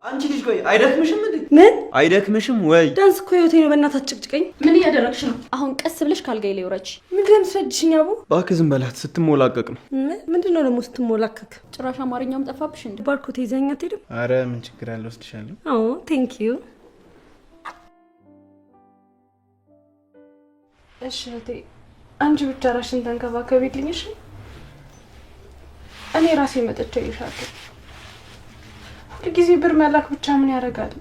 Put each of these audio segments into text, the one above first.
አንቺ ልጅ ቆይ አይደክምሽም እንዴ? ምን አይደክምሽም ወይ? ዳንስ እኮ ህይወቴ ነው። በእናትህ ጭቅጭቀኝ። ምን እያደረግሽ ነው? አሁን ቀስ ብለሽ ካልጋይ ላይ ወረጂ። ምንድን ነው የምትፈጅሽኝ? አቡ እባክህ ዝም በላት፣ ስትሞላቀቅ ነው። ምንድን ነው ደግሞ ስትሞላቀቅ? ጭራሽ አማርኛውም ጠፋብሽ እንዴ? ባርኮት ይዘኛ አትሄድም? አረ ምን ችግር አለ፣ ወስድሻለሁ። አዎ ቴንክ ዩ። እሺ እህቴ አንቺ ብቻ ራስሽን ተንከባከቢልኝ እሺ? እኔ ራሴ መጥቼ ይሻለሁ። ሁልጊዜ ብር መላክ ብቻ ምን ያደርጋል?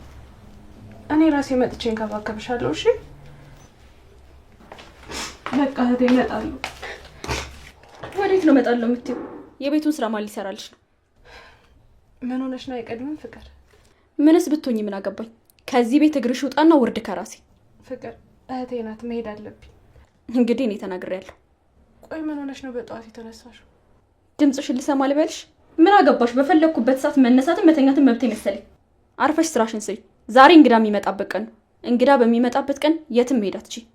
እኔ ራሴ መጥቼ እንከባከብሻለሁ እሺ? በቃ እህቴ እመጣለሁ። ወዴት ነው እመጣለሁ የምትይው? የቤቱን ስራ ማን ሊሰራልሽ ነው? ምን ሆነሽ ነው? አይቀድምም ፍቅር? ምንስ ብትሆኚ ምን አገባኝ? ከዚህ ቤት እግርሽ ውጣና ውርድ ከራሴ። ፍቅር እህቴ ናት፣ መሄድ አለብኝ። እንግዲህ እኔ ተናግሬያለሁ። ቆይ ምን ሆነሽ ነው በጠዋት የተነሳሽው? ድምፅሽን ልሰማ ልበልሽ? ምን አገባሽ? በፈለግኩበት ሰዓት መነሳትን መተኛትን መብቴ መሰለኝ። አርፈሽ ስራሽን ስሪ። ዛሬ እንግዳ የሚመጣበት ቀን ነው። እንግዳ በሚመጣበት ቀን የትም መሄድ አትችይም።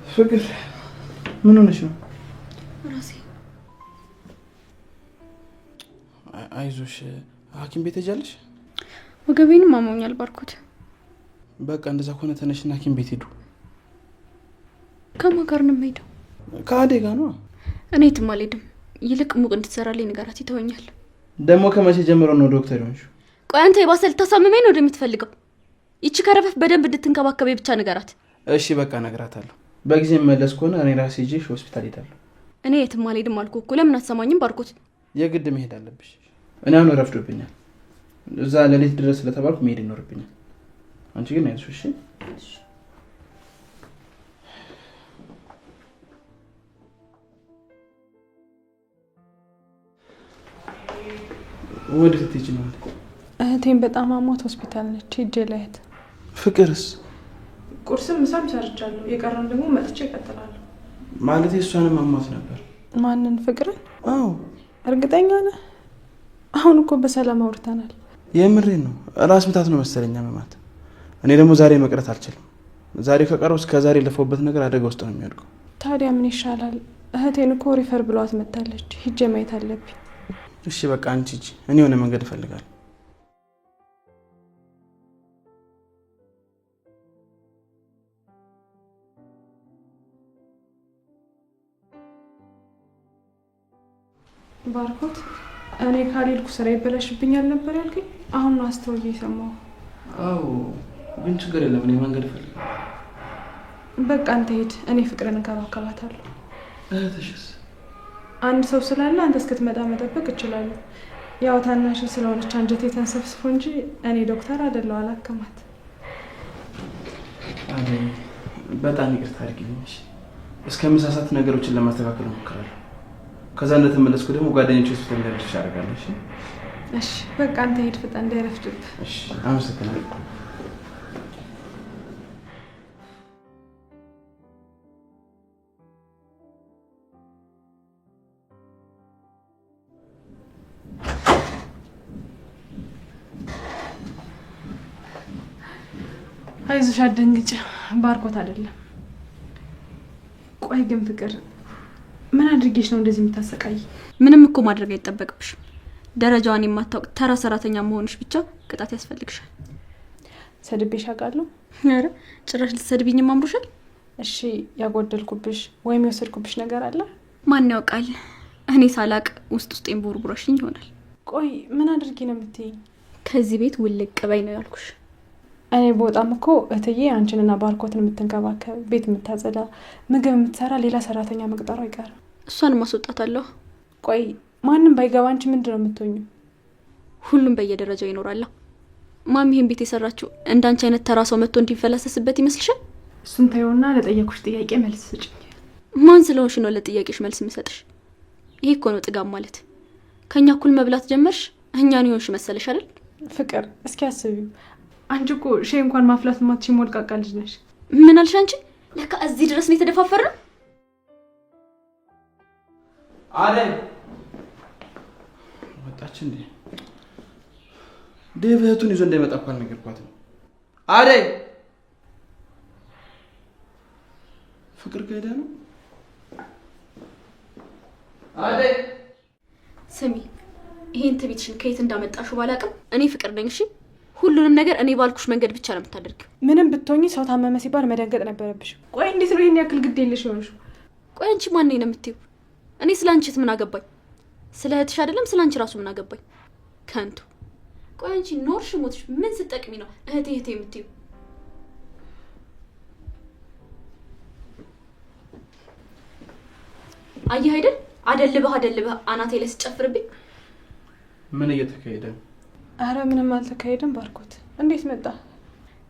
ፍቅር ምን ሆነሽ ነው? ራሴ አይዞሽ፣ ሐኪም ቤት ሄጃለሽ? ወገቤንም አሞኛል ባርኮት። በቃ እንደዛ ከሆነ ተነሽና ሐኪም ቤት ሄዱ። ከማን ጋር ነው የምሄደው? ከአዴ ጋር ነው። እኔ የትም አልሄድም። ይልቅ ሙቅ እንድትሰራልኝ ንገራት፣ ይተወኛል። ደግሞ ከመቼ ጀምሮ ነው ዶክተር ሆንሽው? ቆይ አንተ የባሰ ልታሳምመኝ ነው እንደምትፈልገው? ይቺ ከረፈፍ በደንብ እንድትንከባከበኝ ብቻ ንገራት። እሺ በቃ እነግራታለሁ። በጊዜ መለስ ከሆነ እኔ ራሴ ይዤሽ ሆስፒታል ሄዳለሁ። እኔ የትም አልሄድም አልኩህ እኮ። ለምን አትሰማኝም ባርኮት? የግድ መሄድ አለብሽ። እኔ አሁን ረፍዶብኛል። እዛ ለሌት ድረስ ስለተባልኩ መሄድ ይኖርብኛል። አንቺ ግን አይዞሽ እሺ? ወደ ትትጂ ነው? እህቴን በጣም አሟት ሆስፒታል ነች። ሂጅ ላያት። ፍቅርስ? ቁርስም ምሳም ሰርቻለሁ። የቀረን ደግሞ መጥቼ እቀጥላለሁ። ማለት እሷንም አሟት ነበር። ማንን? ፍቅርን? አዎ። እርግጠኛ ነህ? አሁን እኮ በሰላም አውርተናል። የምሬን ነው። ራስ ምታት ነው መሰለኝ አመማት። እኔ ደግሞ ዛሬ መቅረት አልችልም። ዛሬ ከቀረው እስከ ዛሬ ለፈውበት ነገር አደጋ ውስጥ ነው የሚወድቀው። ታዲያ ምን ይሻላል? እህቴን እኮ ሪፈር ብሏት መታለች። ሂጅ ማየት አለብኝ። እሺ በቃ አንቺ ሂጂ፣ እኔ የሆነ መንገድ እፈልጋለሁ። ባርኮት እኔ ካልሄድኩ ስራ ይበላሽብኛል ነበር ያልከኝ? አሁን ነው አስተውዬ የሰማሁ። አዎ ግን ችግር የለም፣ እኔ መንገድ እፈልጋለሁ። በቃ አንተ ሂድ፣ እኔ ፍቅርን እንከባከባታለሁ። እህትሽስ? አንድ ሰው ስላለ አንተ እስክትመጣ መጠበቅ እችላለሁ። ያው ታናሽ ስለሆነች አንጀቴ ተንሰፍስፎ እንጂ እኔ ዶክተር አይደለሁ፣ አላከማት። አይ በጣም ይቅርታ አድርጊልኝ። እስከምሳሳት ነገሮችን ለማስተካከል እሞክራለሁ። ከዛ እንደተመለስኩ ደግሞ ጓደኞቼ ሆስፒታል እንዳደርሽ አደርጋለሁ። እሺ በቃ አንተ ሂድ፣ ፍጠን እንዳይረፍድብህ። እሺ አመሰግናለሁ። አይዞሽ አትደንግጭ፣ ባርኮት አይደለም። ቆይ ግን ፍቅር ምን አድርጌሽ ነው እንደዚህ የምታሰቃይ? ምንም እኮ ማድረግ አይጠበቅብሽም። ደረጃዋን የማታውቅ ተራ ሰራተኛ መሆንሽ ብቻ ቅጣት ያስፈልግሻል። ሰድቤሽ አውቃለሁ? ኧረ ጭራሽ ልትሰድቢኝም አምሮሻል። እሺ ያጎደልኩብሽ ወይም የወሰድኩብሽ ነገር አለ? ማን ያውቃል? እኔ ሳላቅ ውስጤን ቦርቡረሽኝ ይሆናል። ቆይ ምን አድርጌ ነው የምትይኝ? ከዚህ ቤት ውልቅ በይ ነው ያልኩሽ። እኔ በጣም እኮ እትዬ አንቺንና ባርኮትን የምትንከባከብ፣ ቤት የምታጸዳ፣ ምግብ የምትሰራ ሌላ ሰራተኛ መቅጠሩ አይቀርም። እሷን ማስወጣታለሁ። ቆይ ማንም ባይገባ አንቺ ምንድን ነው የምትሆኙ? ሁሉም በየደረጃው ይኖራለሁ። ማሚ ይሄን ቤት የሰራችው እንዳንቺ አይነት ተራ ሰው መጥቶ እንዲፈላሰስበት ይመስልሻል? እሱን ተይውና ለጠየኩሽ ጥያቄ መልስ ስጭኝ። ማን ስለሆንሽ ነው ለጥያቄሽ መልስ የምሰጥሽ? ይሄ እኮ ነው ጥጋብ ማለት። ከኛ እኩል መብላት ጀመርሽ፣ እኛን ይሆንሽ መሰለሽ አይደል? ፍቅር እስኪ አስቢው። አንቺ እኮ ሼህ እንኳን ማፍላት ማትሽ ሞልቃቃ ልጅ ነሽ። ምን አልሽ አንቺ? ለካ እዚህ ድረስ ነው የተደፋፈረው። አደይ ወጣች እንዴ? ዴቭ እህቱን ይዞ እንዳይመጣ እኮ አልነገርኳትም። አደይ ፍቅር ከሄደ ነው። አደይ ስሚ፣ ይሄን ትቢትሽን ከየት እንዳመጣሽው ባላቅም እኔ ፍቅር ነኝ። እሺ ሁሉንም ነገር እኔ ባልኩሽ መንገድ ብቻ ነው የምታደርጊው። ምንም ብትሆኚ ሰው ታመመ ሲባል መደንገጥ ነበረብሽ። ቆይ እንዴት ነው ይሄን ያክል ግድ የለሽ የሆንሽው? ቆይ አንቺ ማን ነኝ ነው የምትይው? እኔ ስለ አንቺት ምን አገባኝ? ስለ እህትሽ አይደለም ስለ አንቺ ራሱ ምን አገባኝ? ከንቱ። ቆይ አንቺ ኖርሽ ሞትሽ ምን ስትጠቅሚ ነው እህቴ እህቴ የምትይው? አየህ አይደል አደልበህ አናቴ ላይ ስጨፍርብኝ። ምን እየተካሄደ ነው? አረ ምንም አልተካሄደም። ባርኮት እንዴት መጣ?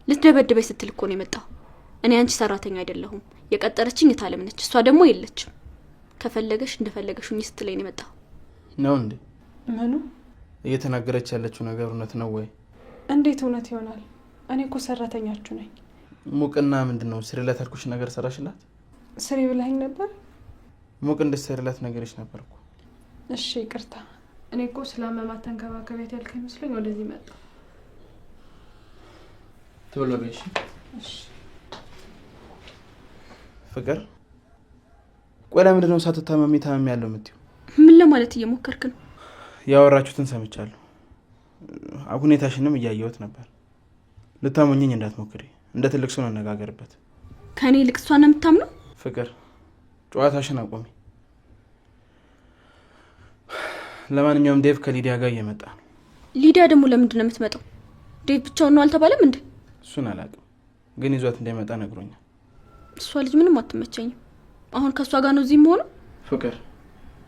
ልትደበድበኝ ስትል እኮ ነው የመጣው። እኔ አንቺ ሰራተኛ አይደለሁም። የቀጠረችኝ እታለም ነች። እሷ ደግሞ የለችም። ከፈለገሽ እንደፈለገሽ ሁኚ ስትለኝ ነው የመጣው። ነው እንዴ? ምኑ? እየተናገረች ያለችው ነገር እውነት ነው ወይ? እንዴት እውነት ይሆናል? እኔ እኮ ሰራተኛችሁ ነኝ። ሙቅና ምንድነው ስሪላት ያልኩሽ ነገር ሰራሽላት? ስሪ ብለኸኝ ነበር። ሙቅ እንድትሰሪላት ነገርሽ ነበርኩ። እሺ ይቅርታ። እኔ እኮ ስላመማት ተንከባከቢያት ያልከኝ መስሎኝ ወደዚህ መጣ። ቶሎ በይሽ። እሺ ፍቅር፣ ቆይ ለምንድን ነው ሳትታመሚ ታመሚ ያለው የምትይው? ምን ለማለት እየሞከርክ ነው? ያወራችሁትን ሰምቻለሁ። ሁኔታሽንም እያየሁት ነበር። ልታሞኝኝ እንዳትሞክሪ። እንደ ትልቅ ሰው እንነጋገርበት። ከኔ ይልቅ እሷን ነው የምታምነው? ፍቅር፣ ጨዋታሽን አቆሚ። ለማንኛውም ዴቭ ከሊዲያ ጋር እየመጣ ነው። ሊዲያ ደግሞ ለምንድን ነው የምትመጣው? ዴቭ ብቻውን ነው አልተባለም እንዴ? እሱን አላውቅም፣ ግን ይዟት እንዳይመጣ ነግሮኛል። እሷ ልጅ ምንም አትመቸኝም። አሁን ከእሷ ጋር ነው እዚህ መሆኑ። ፍቅር፣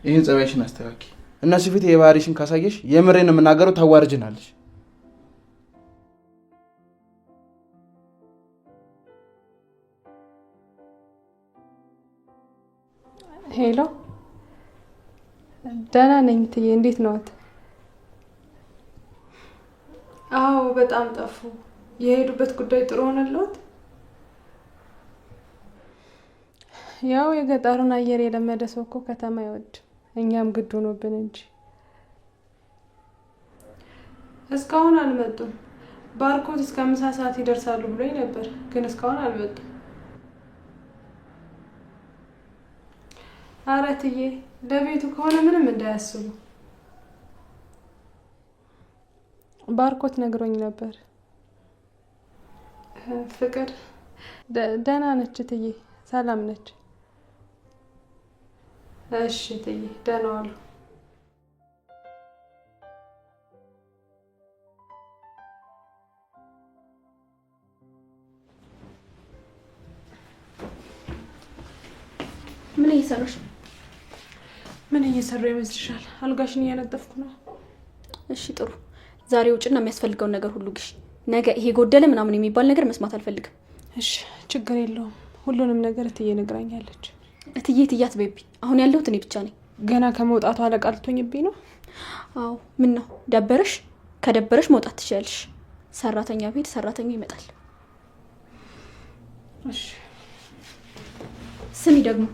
ይህን ጸባይሽን አስተካኪ እና ሲፊት የባህሪሽን ካሳየሽ የምሬን የምናገረው ታዋርጅናለሽ። ሄሎ፣ ደህና ነኝ እትዬ፣ እንዴት ነዎት? አዎ በጣም ጠፉ። የሄዱበት ጉዳይ ጥሩ ሆነልዎት? ያው የገጠሩን አየር የለመደ ሰው እኮ ከተማ አይወድም። እኛም ግድ ሆኖብን እንጂ። እስካሁን አልመጡም። ባርኮት እስከ ምሳ ሰዓት ይደርሳሉ ብሎኝ ነበር፣ ግን እስካሁን አልመጡም። ኧረ እትዬ ለቤቱ ከሆነ ምንም እንዳያስቡ። ባርኮት ነግሮኝ ነበር። ፍቅር ደህና ነች እትዬ፣ ሰላም ነች። እሺ እትዬ ደህና ዋሉ። ምን እየሰራሽ ነው? ምን እየሰራው ይመስልሻል? አልጋሽን እያነጠፍኩ ነው። እሺ ጥሩ። ዛሬ ውጭና የሚያስፈልገውን ነገር ሁሉ ግሽ። ነገ ይሄ ጎደለ ምናምን የሚባል ነገር መስማት አልፈልግም። እሺ ችግር የለውም። ሁሉንም ነገር እትዬ ነግራኛለች። እትዬ ትያት ቤቢ፣ አሁን ያለሁት እኔ ብቻ ነኝ። ገና ከመውጣቱ አለቃ ልትሆኝብኝ ነው? አዎ። ምን ነው ደበረሽ? ከደበረሽ መውጣት ትችያለሽ። ሰራተኛ ቤት ሰራተኛ ይመጣል። እሺ ስሚ ደግሞ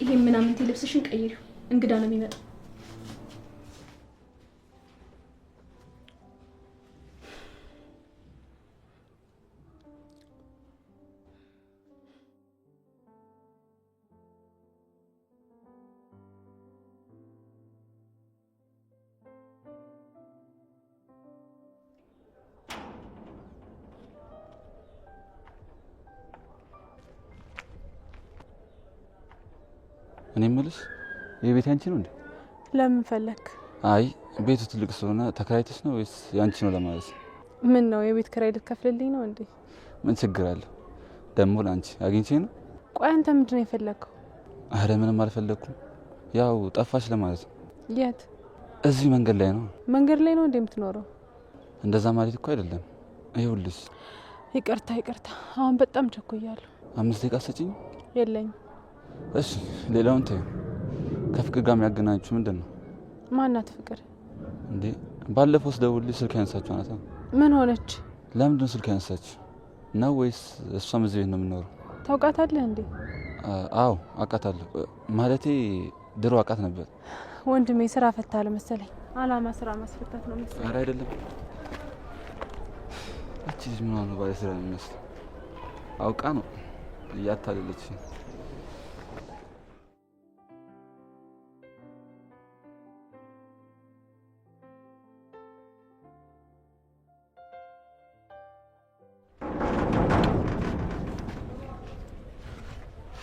ይሄ ምናምን ልብስሽን ቀይሪው፣ እንግዳ ነው የሚመጣው። እኔ የምልሽ የቤት ያንቺ ነው እንዴ? ለምን ፈለክ? አይ ቤቱ ትልቅ ስለሆነ ተከራይተሽ ነው ወይስ ያንቺ ነው ለማለት። ምን ነው የቤት ኪራይ ልትከፍልልኝ ነው እንዴ? ምን ችግር አለው ደግሞ ለአንቺ አግኝቼ ነው። ቆይ አንተ ምንድን ነው የፈለከው? አረ ምንም አልፈለኩም፣ ያው ጠፋሽ ለማለት ነው። የት? እዚህ መንገድ ላይ ነው። መንገድ ላይ ነው እንዴ የምትኖረው? እንደዛ ማለት እኮ አይደለም። ይኸውልሽ ይቅርታ አሁን በጣም ቸኩያለሁ። 5 ደቂቃ ሰጪኝ። የለኝም። እሺ ሌላውን ተይው። ከፍቅር ጋር የሚያገናኙችሁ ምንድን ነው? ማናት ፍቅር? እንዴ ባለፈው ስደውልልሽ ስልክ ያነሳችሁ ናታ። ምን ሆነች? ለምንድን ነው ስልክ ያነሳችሁ ነው? ወይስ እሷም እዚህ ቤት ነው የምትኖረው? ታውቃታለህ እንዴ? አዎ አውቃታለሁ። ማለቴ ድሮ አውቃት ነበር። ወንድሜ ስራ ፈታለ መሰለኝ። አላማ ስራ ማስፈታት ነው መሰለኝ። ኧረ አይደለም። እቺ ምን ነው ባለ ስራ የሚመስል አውቃ ነው እያታለለች።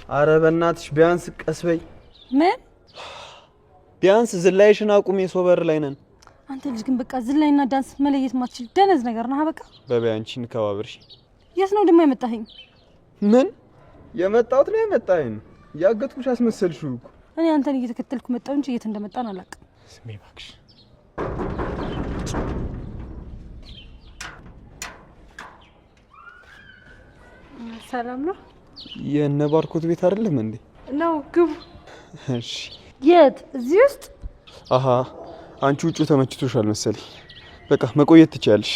አረ በእናትሽ ቢያንስ ቀስ በይ። ምን? ቢያንስ ዝላይሽን አቁሜ ሶበር ላይ ነን። አንተ ልጅ ግን በቃ ዝላይና ዳንስ መለየት ማትችል ደነዝ ነገር ነህ። በቃ በበይ አንቺ እንከባበርሽ። የት ነው ደግሞ ያመጣኸኝ? ምን የመጣሁት ነው የመጣኸኝ? ያገጥኩሽ አስመሰልሽው እኮ። እኔ አንተን እየተከተልኩ መጣሁ እንጂ የት እንደመጣን አላውቅም። ስሜ እባክሽ። ሰላም ነው? የእነ ባርኮት ቤት አይደለም እንዴ? ነው ግቡ። እሺ። የት? እዚህ ውስጥ? አሃ አንቺ ውጪ ተመችቶሻል መሰለኝ። በቃ መቆየት ትችያለሽ።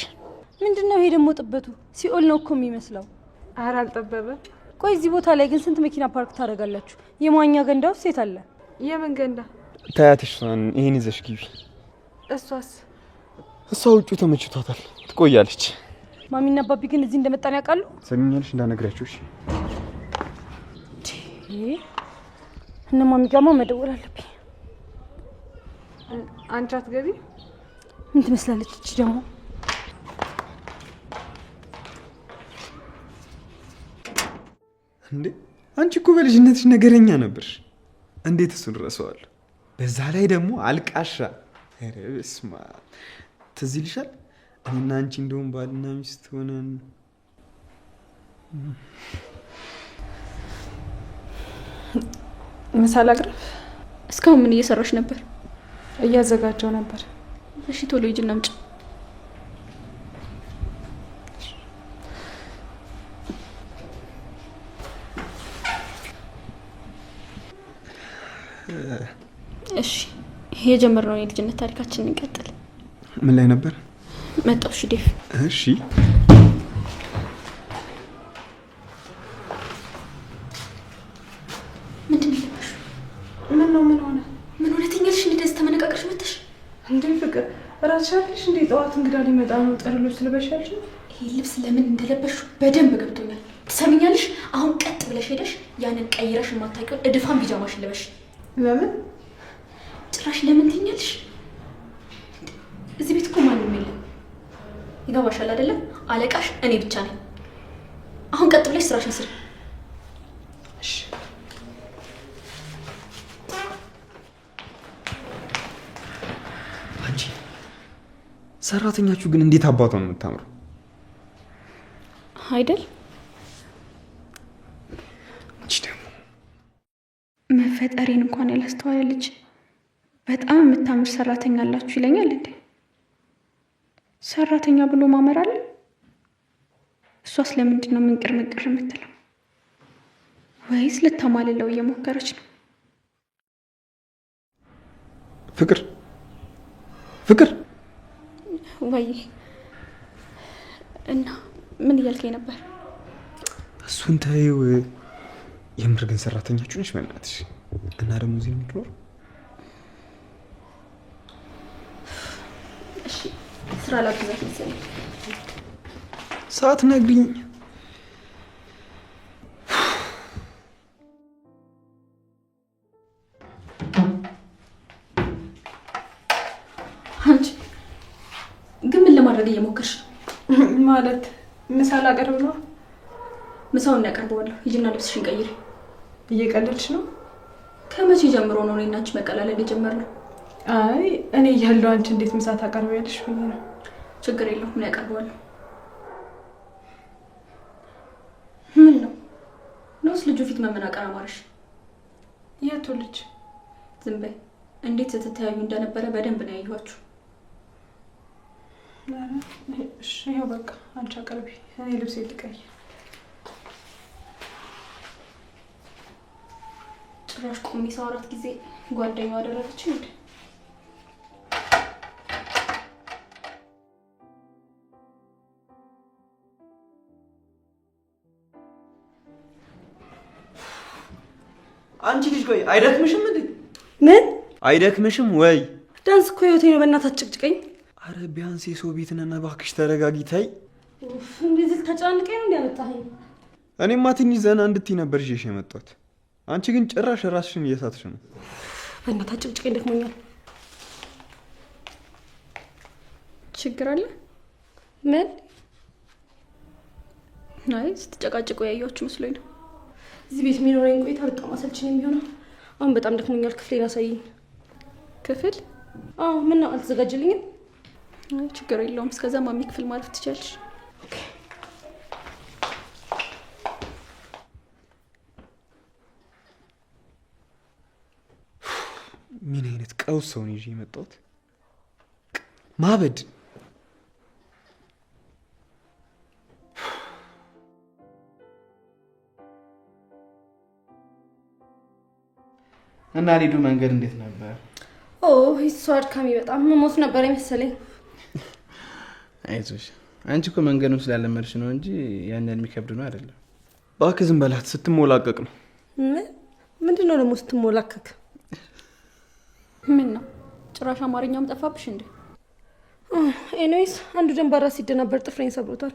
ምንድነው ይሄ ደግሞ ጥበቱ? ሲኦል ነው እኮ የሚመስለው። ኧረ አልጠበበም። ቆይ እዚህ ቦታ ላይ ግን ስንት መኪና ፓርክ ታደርጋላችሁ? የመዋኛ ገንዳ ውስጥ የት አለ? የምን ገንዳ? ታያትሽ ይሄን ይዘሽ ግቢ። እሷስ? እሷ ውጪ ተመችቷታል፣ ትቆያለች። ማሚና አባቢ ግን እዚህ እንደመጣን ያውቃሉ? ሰሚኛለሽ? እንዳነግራችሁ። እሺ። እነ ማሚ ጋማ መደወል አለብኝ። አንቺ አትገቢ? ምን ትመስላለች እቺ ደግሞ? እንዴ አንቺ እኮ በልጅነትሽ ነገረኛ ነበርሽ። እንዴት እሱን ረሳዋለሁ? በዛ ላይ ደግሞ አልቃሻ። ኧረ በስመ አብ። ትዝ ይልሻል? እኔና አንቺ እንደውም ባልና ሚስት ሆነን ምሳ ላቅርብ? እስካሁን ምን እየሰራሽ ነበር? እያዘጋጀው ነበር። እሺ ቶሎ ሂጂና አምጪ። እሺ ይሄ የጀመርነው የልጅነት ታሪካችንን እንቀጥል። ምን ላይ ነበር? መጣሁ። እሺ ዴቭ። እሺ ምንድን ይለበሽ? ምን ነው? ምን ሆነ? ምን ሆነ ትኛለሽ? እንደዚህ ተመነቃቅረሽ መጥተሽ እንዴ ፍቅር ራስሻለሽ እንዴ? ጠዋት እንግዳ ሊመጣ ነው፣ ጥሩ ልብስ ልበሻለሽ። ይሄ ልብስ ለምን እንደለበሽ በደንብ ገብቶኛል። ትሰሚኛለሽ? አሁን ቀጥ ብለሽ ሄደሽ ያንን ቀይረሽ የማታውቂውን እድፋን ቢጃማሽን ልበሽ። ለምን? ጭራሽ ለምን ትኛለሽ? እዚህ ቤት እኮ ማንም የለም። ይገባሻል አይደለም? አለቃሽ እኔ ብቻ ነኝ። አሁን ቀጥ ብለሽ ስራሽን ስሪ። እሺ። አንቺ ሰራተኛችሁ ግን እንዴት አባቷ ነው የምታምረው አይደል? አንቺ ደግሞ መፈጠሬን እንኳን ያላስተዋለ ልጅ በጣም የምታምር ሰራተኛ አላችሁ ይለኛል እንዴ? ሰራተኛ ብሎ ማመር አለ? እሷስ ለምንድን ነው ምንቅር ምንቅር የምትለው? ወይስ ልታማልለው እየሞከረች ነው? ፍቅር ፍቅር ወይ እና ምን እያልከኝ ነበር? እሱን ተይው። የምር ግን ሰራተኛችሁ ነሽ በእናትሽ። እና ደግሞ እዚህ የምትኖር? እሺ ስራ ላግዛት መሰለኝ። ሰዓት ነግሪኝ። አንቺ ግን ምን ለማድረግ እየሞከርሽ ነው? ማለት ምሳ ላቀርብ ነው። ምሳውን ያቀርበዋለሁ። ሂጂና ልብስሽን ቀይሪ። እየቀለድሽ ነው? ከመቼ ጀምሮ ነው እኔና አንቺ መቀላለድ የጀመርነው? አይ እኔ እያለሁ አንቺ እንዴት ምሳ ታቀርቢያለሽ ብዬ ነው። ችግር የለውም ምን ያቀርበዋለሁ። ምን ነው ነውስ ልጁ ፊት መመናቀር አማረሽ? የቱ ልጅ? ዝም በይ። እንዴት ስትተያዩ እንደነበረ በደንብ ነው ያየኋችሁ። እሺ ይኸው በቃ አንቺ አቅርቢ፣ እኔ ልብስ ልቀይር። ጭራሽ ቆሜ ሳወራት ጊዜ ጓደኛው አደረገች እንዴ? አንቺ ልጅ ቆይ አይደክምሽም እንዴ? ምን አይደክምሽም ወይ? ዳንስ እኮ ህይወቴ ነው። በእናትህ አትጨቅጭቀኝ። አረ ቢያንስ የሰው ቤት ነን፣ እባክሽ ተረጋጊ። ታይ እንደዚህ ተጨናንቀኝ ነው እንዲያመጣኸኝ። እኔማ ትንሽ ዘና እንድትይ ነበር ይዤሽ የመጣሁት። አንቺ ግን ጭራሽ ራስሽን እየሳትሽ ነው። በእናትህ አትጨቅጭቀኝ፣ ደክሞኛል። ችግር አለ? ምን? አይ ስትጨቃጭቁ ያያችሁ መስሎኝ ነው። እዚህ ቤት የሚኖረኝ ቆይታ በጣም አሰልቺ ነው የሚሆነው። አሁን በጣም ደክሞኛል። ክፍሌን አሳይኝ። ክፍል? አዎ። ምን ነው አልተዘጋጀልኝም? ችግር የለውም። እስከዛ ማሚ ክፍል ማረፍ ትችያለሽ። ምን አይነት ቀውስ ሰውን ይዤ የመጣሁት ማበድ። እና ሊዱ መንገድ እንዴት ነበር? እሱ አድካሚ በጣም ሞት ነበር መሰለኝ። አይዞሽ፣ አንቺ እኮ መንገዱን ስላለመድሽ ነው እንጂ ያን ያህል የሚከብድ ነው አይደለም። እባክህ ዝም በላት፣ ስትሞላቀቅ ነው። ምንድን ነው ደግሞ ስትሞላቀቅ? ምን ነው ጭራሽ አማርኛውም ጠፋብሽ እንዴ? ኤኒዌይስ አንዱ ደንባራ ሲደናበር ጥፍሬን ሰብሮታል።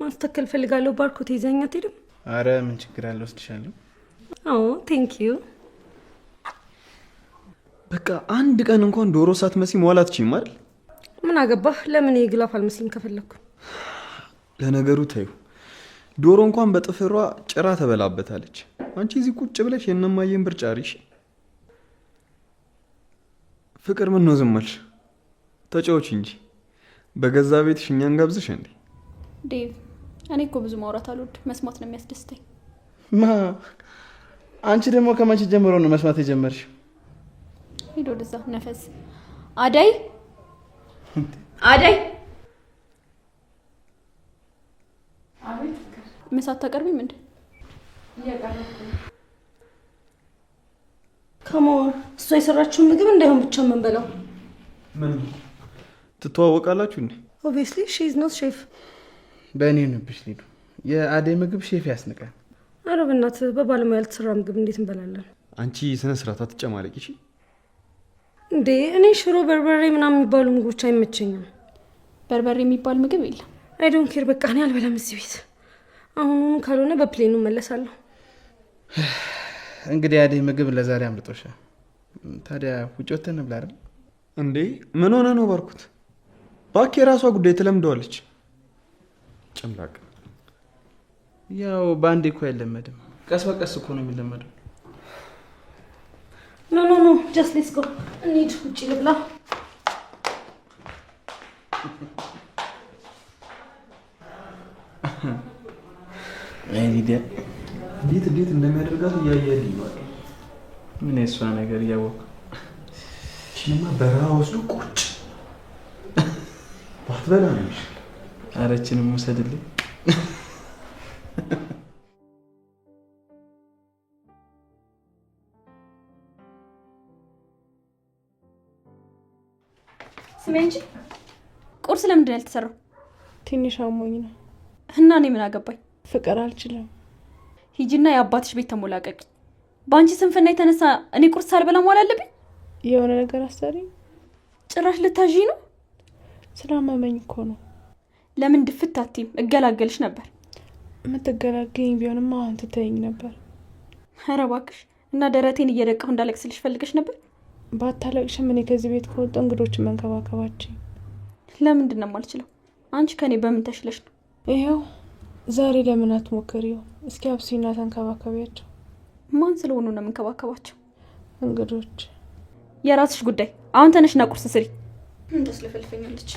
ማስተከል ፈልጋለሁ። ባርኮት ይዘኛ አትሄድም? አረ ምን ችግር አለ፣ ወስድሻለሁ። ቴንክ ዩ። በቃ አንድ ቀን እንኳን ዶሮ ሳትመሲ መዋል አትችይም አይደል? ምን አገባህ? ለምን የግላፍ አልመስልም ከፈለኩ። ለነገሩ ታዩ ዶሮ እንኳን በጥፍሯ ጭራ ተበላበታለች። አንቺ እዚህ ቁጭ ብለሽ የነማየን ብር ጫሪሽ። ፍቅር ምን ነው ዝም አልሽ? ተጫዎች እንጂ በገዛ ቤትሽ እኛን ጋብዝሽ እንዴ? ዴቭ፣ እኔ እኮ ብዙ ማውራት አልወድም፣ መስማት ነው የሚያስደስተኝ። አንቺ ደግሞ ከመቼ ጀምሮ ነው መስማት የጀመርሽ? ሄዶ ወደዛ ነፈስ። አደይ አደይ፣ አቤት። ምሳ አታቀርቢም እንዴ? እያቀረብኩ ነው። ከመሆን እሷ የሰራችውን ምግብ እንዳይሆን ብቻ የምንበላው። ምን ትተዋወቃላችሁ እንዴ? ኦብቪየስሊ ሺ ኢዝ ኖት ሼፍ። በእኔ ንብሽ ሊዱ፣ የአደይ ምግብ ሼፍ ያስንቃል። ኧረ በእናትህ በባለሙያ ያልተሰራ ምግብ እንዴት እንበላለን? አንቺ ስነ ስርዓት አትጨማለቂ እሺ? እንዴ እኔ ሽሮ በርበሬ ምናምን የሚባሉ ምግቦች አይመቸኝም። በርበሬ የሚባል ምግብ የለም። አይ ዶንት ኬር። በቃ እኔ አልበላም እዚህ ቤት። አሁኑኑ ካልሆነ በፕሌኑ መለሳለሁ። እንግዲህ አደይ ምግብ ለዛሬ አምልጦሻል። ታዲያ ውጭ ወተን እንብላ አይደል? እንዴ ምን ሆነ ነው ባርኩት? ባክ የራሷ ጉዳይ ትለምደዋለች። ጨምላቅ ያው በአንዴ እኮ አይለመድም። ቀስ በቀስ እኮ ነው የሚለመደው። ኖ ጀስት ሌትስ ጎ እንሂድ። ውጭ ልብላ። አይ ሊዲያ እንዴት እንደሚያደርጋት እያየልኝ ነው። ምን የሷ ነገር እያወቅሁ እቺማ በረሃ ወስዶ ቁጭ ባትበላ ነው የሚሻለው። አረችንም ውሰድልኝ። ስሜ እንጂ ቁርስ ለምንድን ነው ያልተሰራው? ትንሽ አሞኝ ነው። እና እኔ ምን አገባኝ? ፍቅር አልችልም። ሂጂና የአባትሽ ቤት ተሞላቀቂ። በአንቺ ስንፍና የተነሳ እኔ ቁርስ ሳልበላ መዋል አለብኝ? የሆነ ነገር አሰሪኝ። ጭራሽ ልታዢ ነው? ስላመመኝ እኮ ነው። ለምን ድፍት አትይም? እገላገልሽ ነበር። የምትገላገኝ ቢሆንማ አሁን ትተይኝ ነበር። ኧረ እባክሽ። እና ደረቴን እየደቃሁ እንዳለቅስልሽ ፈልገሽ ነበር? ባታለቅሽም እኔ ከዚህ ቤት ከወጣ እንግዶችን መንከባከባችን። ለምንድን ነው የማልችለው? አንቺ ከኔ በምን ተሽለሽ ነው? ይኸው ዛሬ ለምን አትሞክሪው? እስኪ አብሲና ተንከባከቢያቸው። ማን ስለሆኑ ነው የምንከባከባቸው? እንግዶች። የራስሽ ጉዳይ። አሁን ተነሽና ቁርስ ስሪ። እንደስለፈልፈኛለች።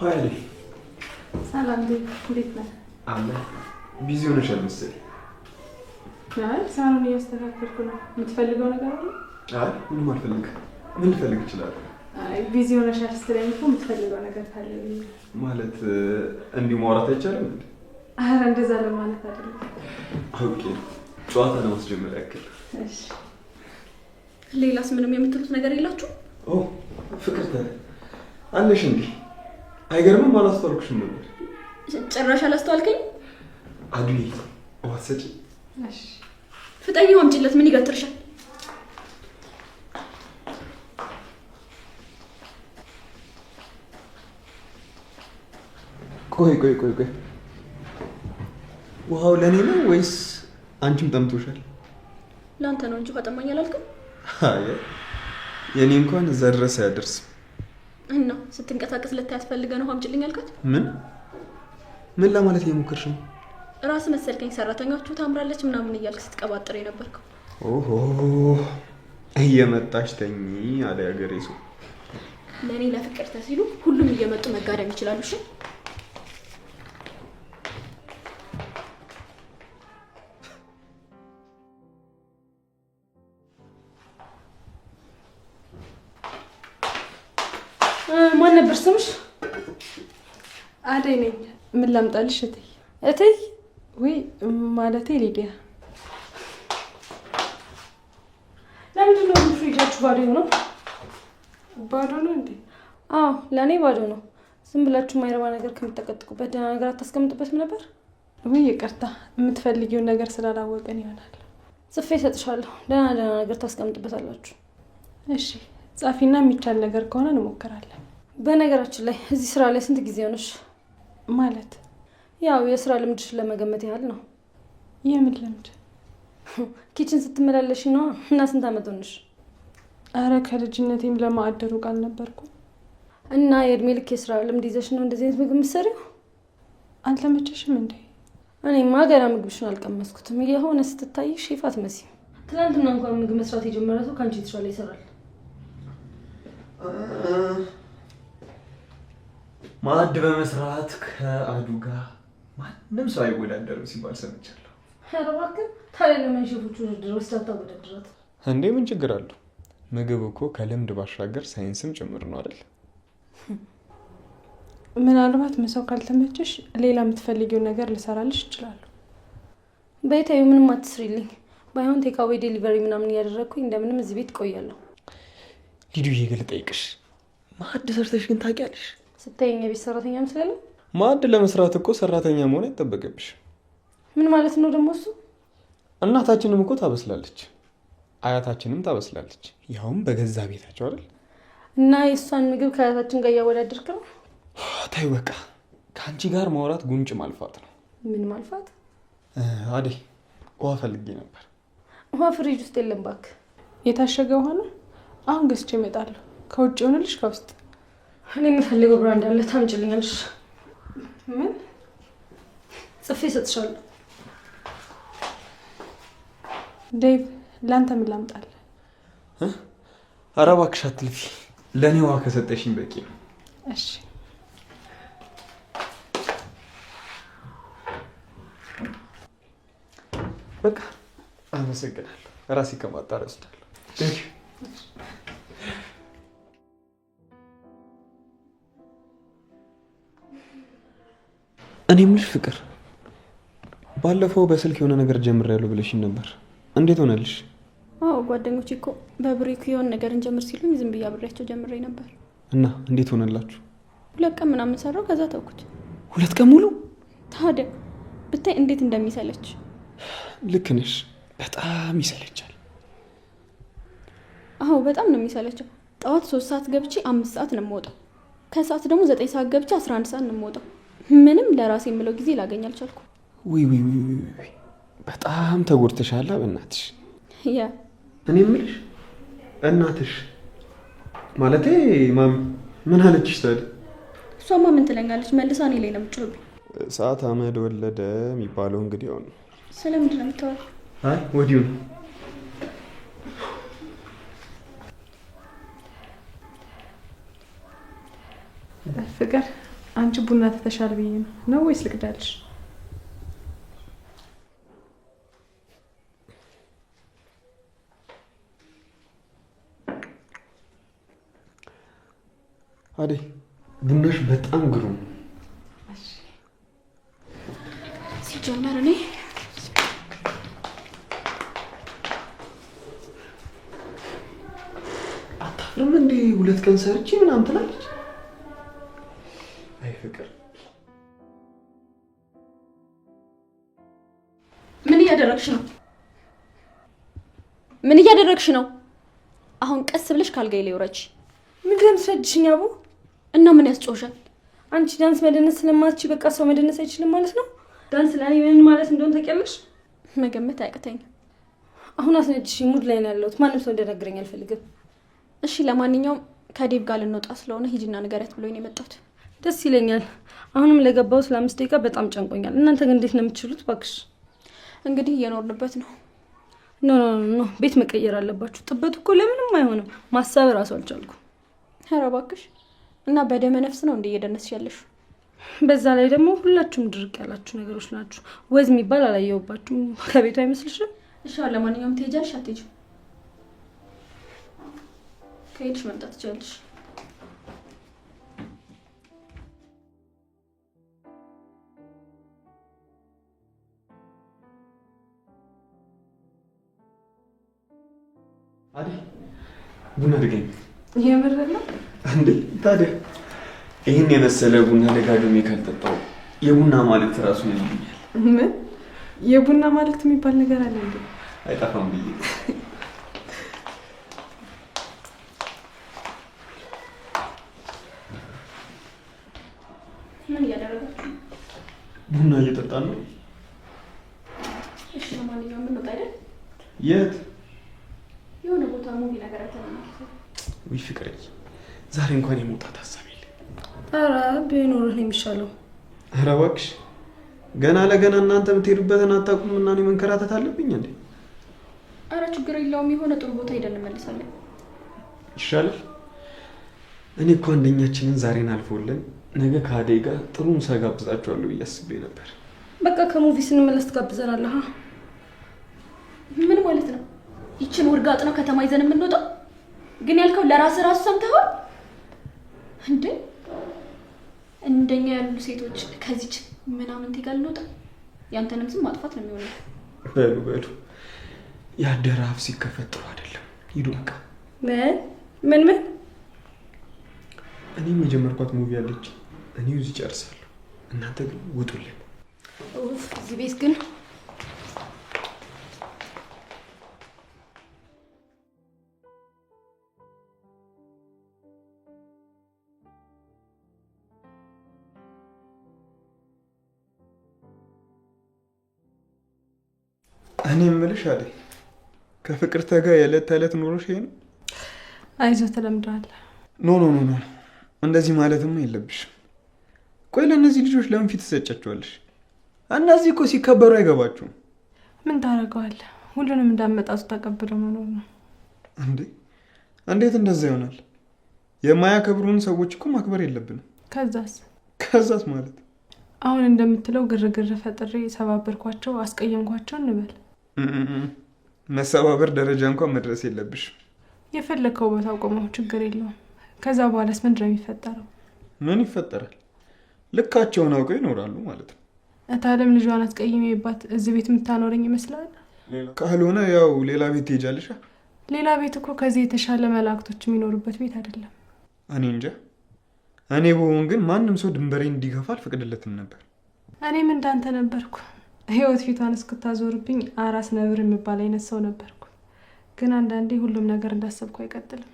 ሀይሌ ሰላም እንዴት ነህ? አለ ቢዚ ሆነሻል መሰለኝ። አይ ሳሎን እያስተካከልኩ ነው። የምትፈልገው ነገር አለ? አይ ምንም አልፈልግም። ምን ልፈልግ እችላለሁ? አይ ቢዚ ሆነሻል ስትለኝ እኮ የምትፈልገው ነገር ካለ ማለት እንዲሁ ማውራት አይቻልም እንዴ? ኧረ እንደዛ ለማለት አይደለም። ኦኬ ጨዋታ ለማስጀመር ያክል። እሺ ሌላስ ምንም የምትሉት ነገር የላችሁ? ኦ ፍቅርተ አለሽ እንዴ? አይገርምም? አላስተዋልኩሽም ነበር። ጭራሽ አላስተዋልከኝ? አዱይ ዋሰጪ። እሺ ፍጠኝ አምጪለት። ምን ይገትርሻል? ቆይ ውሃው ለኔ ነው ወይስ አንቺም ጠምቶሻል። ለአንተ ነው እንጂ ከጠማኝ አላልክም። አይ የኔ እንኳን እዛ ድረስ አያደርስም። እና ስትንቀሳቀስ ልታያት ፈልገህ ነው አምጪልኝ ያልካት? ምን ለማለት እየሞከርሽ ነው? ራስ መሰልከኝ ሰራተኛችሁ ታምራለች ምናምን እያልክ ስትቀባጥር የነበርከው። ኦሆ እየመጣሽ ተኝ አለ ያገሬ ሰው። ለእኔ ለፍቅር ተሲሉ ሁሉም እየመጡ መጋደም ይችላሉ። እሺ ማን ነበር ስምሽ? አደይ ነኝ። ምን ላምጣልሽ እትይ? እትይ ወይ ማለቴ ሊዲያ። ለምንድን ነው ፍሪጃችሁ ባዶ ነው? ባዶ ነው እንዴ? አዎ ለእኔ ባዶ ነው። ዝም ብላችሁ ማይረባ ነገር ከምትጠቀጥቁበት ደህና ነገር አታስቀምጡበትም ነበር? ወይ ይቅርታ፣ የምትፈልጊውን ነገር ስላላወቀን ይሆናል። ጽፌ እሰጥሻለሁ። ደህና ነገር ታስቀምጡበታላችሁ። እሺ ጻፊና የሚቻል ነገር ከሆነ እንሞክራለን። በነገራችን ላይ እዚህ ስራ ላይ ስንት ጊዜ ሆነሽ? ማለት ያው የስራ ልምድሽን ለመገመት ያህል ነው። የምን ልምድ? ኪችን ስትመላለሽ ነው። እና ስንት አመት ሆነሽ? አረ ከልጅነቴም ለማዕደሩ ቃል ነበርኩ። እና የእድሜ ልክ የስራ ልምድ ይዘሽ ነው እንደዚህ አይነት ምግብ የምትሰሪው? አልተመቸሽም እንዴ? እኔማ ገና ምግብሽን አልቀመስኩትም። የሆነ ስትታይ ሼፍ አትመስይም። ትናንትና እንኳን ምግብ መስራት የጀመረ ሰው ከአንቺ የተሻለ ይሰራል። ማዕድ በመስራት ከአዱ ጋር ማንም ሰው አይወዳደርም ሲባል ሰምቻለሁ። ኧረ እባክህ ታዲያ ለምን ሼፎቹ ውድድር ውስጥ አታወዳድራት እንዴ? ምን ችግር አለው? ምግብ እኮ ከልምድ ባሻገር ሳይንስም ጭምር ነው አይደል? ምናልባት ምሳው ካልተመቸሽ ሌላ የምትፈልጊውን ነገር ልሰራልሽ እችላለሁ። በይታዩ ምንም አትስሪልኝ። ባይሆን ቴካዌ ዴሊቨሪ ምናምን እያደረግኩኝ እንደምንም እዚህ ቤት እቆያለሁ። ሊዱዬ ግን ልጠይቅሽ፣ ማዕድ ሰርተሽ ግን ታውቂያለሽ? ስታየኝ የቤት ሰራተኛ መስላለሁ? ማዕድ ለመስራት እኮ ሰራተኛ መሆን አይጠበቅብሽ። ምን ማለት ነው ደግሞ እሱ? እናታችንም እኮ ታበስላለች፣ አያታችንም ታበስላለች፣ ያውም በገዛ ቤታቸው አይደል? እና የእሷን ምግብ ከአያታችን ጋር እያወዳደርክ ነው? ታዩ በቃ ከአንቺ ጋር ማውራት ጉንጭ ማልፋት ነው። ምን ማልፋት? አደይ ውሃ ፈልጌ ነበር። ውሃ ፍሪጅ ውስጥ የለም እባክህ። የታሸገ ውሃ ነው? አሁን ገዝቼ እመጣለሁ። ከውጭ ሆነልሽ ከውስጥ? እኔ የምፈልገው ብራንድ አለ፣ ታምጪልኛለሽ? ምን? ጽፌ እሰጥሻለሁ። ዴቭ ለአንተ ምን ላምጣልህ? ኧረ እባክሽ አትልፊ። ለእኔ ውሃ ከሰጠሽኝ በቂ ነው። እሺ በቃ አመሰግናለሁ። ራሴ ከማጣሪያ ወስዳለሁ። እኔ የምልሽ ፍቅር፣ ባለፈው በስልክ የሆነ ነገር ጀምሬያለሁ ብለሽኝ ነበር። እንዴት ሆነልሽ? አዎ ጓደኞቼ እኮ በብሬኩ የሆነ ነገር እንጀምር ሲሉኝ ዝም ብዬ አብሬያቸው ጀምሬ ነበር። እና እንዴት ሆነላችሁ? 2 ቀን ምናምን ሰራው፣ ከዛ ተውኩት። 2 ቀን ሙሉ? ታዲያ ብታይ እንዴት እንደሚሰለች። ልክ ነሽ፣ በጣም ይሰለቻል። አዎ በጣም ነው የሚሰለቸው። ጠዋት 3 ሰዓት ገብቼ 5 ሰዓት ነው የምወጣው። ከሰዓት ደግሞ 9 ሰዓት ገብቼ 11 ሰዓት ነው የምወጣው። ምንም ለራሴ የምለው ጊዜ ላገኝ አልቻልኩም። ውይ በጣም ተጎድተሻል በእናትሽ። ያ እኔ የምልሽ እናትሽ ማለቴ ማሚ ምን አለችሽ ታዲያ? እሷማ ምን ትለኛለች? መልሳ እኔ ላይ ነው የምትጮህብኝ። ሰዓት አመድ ወለደ የሚባለው እንግዲህ አሁን ስለምንድን ነው የምታወራው? አይ ወዲሁ ነው። ፍቅር አንቺ ቡና ተተሻል ብዬ ነው ወይስ ልቅዳልሽ? አደይ ቡናሽ በጣም ግሩም። ሲጀመር እኔ አታፍርም እንዴ? 2 ቀን ሰርቼ ምናምን ትላለች። አይ ፍቅር ምን እያደረግሽ ነው? ምን እያደረግሽ ነው? አሁን ቀስ ብለሽ ካልጋይ ላይ ወረች። ምንድን ነው ትሰድሽኝ አቡ? እና ምን ያስጮሻል? አንቺ ዳንስ መደነስ ስለማትች በቃ ሰው መደነስ አይችልም ማለት ነው? ዳንስ ለኔ ምን ማለት እንደሆነ ታውቂያለሽ? መገመት አያቅተኝም። አሁን አስነጅሽ ሙድ ላይ ነው ያለሁት። ማንም ሰው እንደነገረኝ አልፈልግም። እሺ ለማንኛውም ከዴቭ ጋር ልንወጣ ስለሆነ ሂጂና ንገሪያት ብሎኝ ነው የመጣሁት። ደስ ይለኛል። አሁንም ለገባው ስለ 5 ደቂቃ በጣም ጨንቆኛል። እናንተ ግን እንዴት ነው የምትችሉት? ባክሽ እንግዲህ እየኖርንበት ነው። ኖ ቤት መቀየር አለባችሁ። ጥበቱ እኮ ለምንም አይሆንም። ማሰብ እራሱ አልቻልኩም። ኧረ እባክሽ እና በደመ ነፍስ ነው እንዴ እየደነስሽ ያለሽ? በዛ ላይ ደግሞ ሁላችሁም ድርቅ ያላችሁ ነገሮች ናችሁ። ወዝ የሚባል አላየሁባችሁም። ከቤቱ አይመስልሽም? እሺ ለማንኛውም ትሄጃለሽ አትሄጂም? ከሄድሽ መምጣት ትችያለሽ። አዲ ቡና ድገኝ። የምር ነው እንዴ? ታዲያ ይህን የመሰለ ቡና ደጋግሜ ካልጠጣው የቡና ማለት ራሱ ነው ይሉኛል። ምን የቡና ማለት የሚባል ነገር አለ እንዴ? አይጠፋም ብዬ ምን እያደረጋችሁ? ቡና እየጠጣን ነው። እሺ ለማንኛውም ምን ወጣ አይደል? የት? የሆነ ቦታ ሙቪ ነገር አይተናል። ውይ ፍቅሬ፣ ዛሬ እንኳን የመውጣት ሀሳብ የለም። ኧረ ቢኖርህ ነው የሚሻለው። ኧረ እባክሽ ገና ለገና እናንተ የምትሄዱበትን አታውቁም እና እኔ መንከራተት አለብኝ እንዴ? ኧረ ችግር የለውም። የሆነ ጥሩ ቦታ ሄደን እንመልሳለን። ይሻላል። እኔ እኮ አንደኛችንን ዛሬን አልፎልን ነገ ከአደይ ጋር ጥሩ ምሳ ጋብዛችኋለሁ ብዬ አስቤ ነበር። በቃ ከሙቪ ስንመለስ ትጋብዘናለህ? ምን ማለት ነው? ይችን ውርጋጥ ነው ከተማ ይዘን የምንወጣው? ግን ያልከው ለራስህ ራሱ ሰምተኸው እንዴ? እንደኛ ያሉ ሴቶች ከዚች ምናምን ጋር ልንወጣ? ያንተንም ስም ማጥፋት ነው የሚሆነው። በሉ ያደረ አፍ ሲከፈት ጥሩ አይደለም። ሂዱ በቃ። ምን እኔ የጀመርኳት ሙቪ አለች። እኔ እዚህ ጨርሳለሁ። እናንተ ግን ውጡልኝ። እዚህ ቤት ግን እኔ የምልሽ አደይ ከፍቅርተ ጋር የዕለት ተዕለት ኑሮሽ ይሄ ነው? አይዞህ ትለምደዋለህ። ኖ እንደዚህ ማለትም የለብሽም። ቆይ ለእነዚህ ልጆች ለምን ፊት ትሰጫቸዋለሽ? እነዚህ እኮ ሲከበሩ አይገባችሁም። ምን ታደርገዋለህ? ሁሉንም እንዳመጣጡ ተቀብሎ መኖር ነው። እንዴት እንደዛ ይሆናል? የማያከብሩን ሰዎች እኮ ማክበር የለብንም። ከዛስ ማለት አሁን እንደምትለው ግርግር ፈጥሬ ሰባበርኳቸው፣ አስቀየምኳቸው እንበል። መሰባበር ደረጃ እንኳን መድረስ የለብሽም። የፈለከው ቦታ ቆመው ችግር የለውም። ከዛ በኋላስ ምንድን ነው የሚፈጠረው? ምን ይፈጠራል? ልካቸውን አውቀው ይኖራሉ ማለት ነው። እታለም ልጇን አስቀይሜባት እዚህ ቤት የምታኖረኝ ይመስላል? ካልሆነ ያው ሌላ ቤት ትሄጃለሽ። ሌላ ቤት እኮ ከዚህ የተሻለ መላእክቶች የሚኖሩበት ቤት አይደለም። እኔ እንጃ። እኔ በሆን ግን ማንም ሰው ድንበሬን እንዲገፋ አልፈቅድለትም ነበር። እኔም እንዳንተ ነበርኩ። ህይወት ፊቷን እስክታዞርብኝ አራስ ነብር የሚባል አይነት ሰው ነበርኩ። ግን አንዳንዴ ሁሉም ነገር እንዳሰብኩ አይቀጥልም።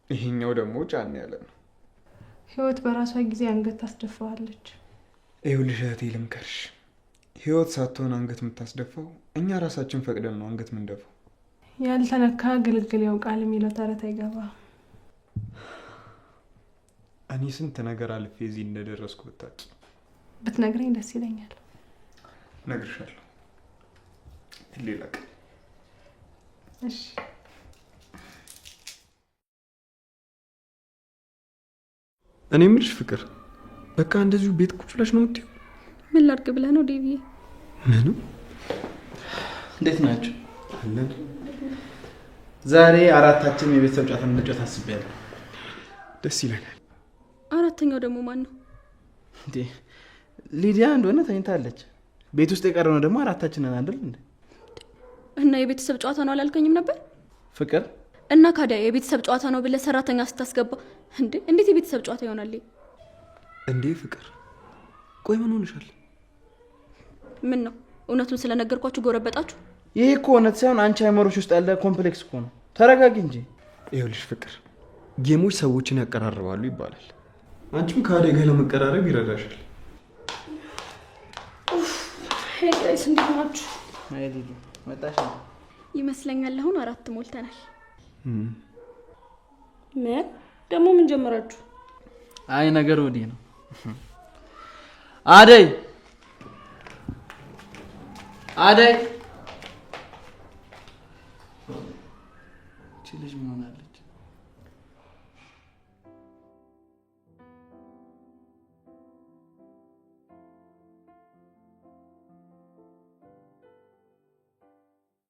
ይሄኛው ደግሞ ጫን ያለ ነው። ህይወት በራሷ ጊዜ አንገት ታስደፋዋለች። ይኸውልሽ እህቴ ልምከርሽ፣ ህይወት ሳትሆን አንገት የምታስደፋው እኛ ራሳችን ፈቅደን ነው አንገት ምንደፋው። ያልተነካ ግልግል ያውቃል የሚለው ተረት አይገባ። እኔ ስንት ነገር አልፌ እዚህ እንደደረስኩ ብታውቂ። ብትነግረኝ ደስ ይለኛል። እነግርሻለሁ ሌላ ቀን። እሺ እኔ የምልሽ ፍቅር፣ በቃ እንደዚሁ ቤት ቁጭ ብለሽ ነው የምትይው? ምን ላድርግ ብለህ ነው ዴቪዬ? ምንም። እንዴት ናችሁ? ዛሬ አራታችን የቤተሰብ ጨዋታ እንጫወት አስቤያለሁ። ደስ ይለናል። አራተኛው ደግሞ ማን ነው? እንዴ ሊዲያ እንደሆነ ተኝታለች። ቤት ውስጥ የቀረው ደግሞ አራታችንን አይደል እንዴ? እና የቤተሰብ ጨዋታ ነው አላልከኝም ነበር? ፍቅር እና ካዲያ የቤተሰብ ጨዋታ ነው ብለህ ሰራተኛ ስታስገባ እንዴት የቤተሰብ ጨዋታ ይሆናል እንዴ? ፍቅር ቆይ ምን ሆነሻል? ምን ነው እውነቱን ስለነገርኳችሁ ጎረበጣችሁ? ይሄ እኮ እውነት ሳይሆን አንቺ አይመሮች ውስጥ ያለ ኮምፕሌክስ እኮ ነው። ተረጋጊ እንጂ። ይኸውልሽ ፍቅር፣ ጌሞች ሰዎችን ያቀራርባሉ ይባላል። አንቺም ከአደይ ጋር ለመቀራረብ ይረዳሻል። ሄይ ጋይስ እንዴት ናችሁ? አይ ሉሉ መጣሽ ነው ይመስለኛል። አሁን 4 ሞልተናል። ምን ደግሞ ምን ጀመራችሁ? አይ ነገር ወዲህ ነው። አደይ ልጅ ምን ሆናለች?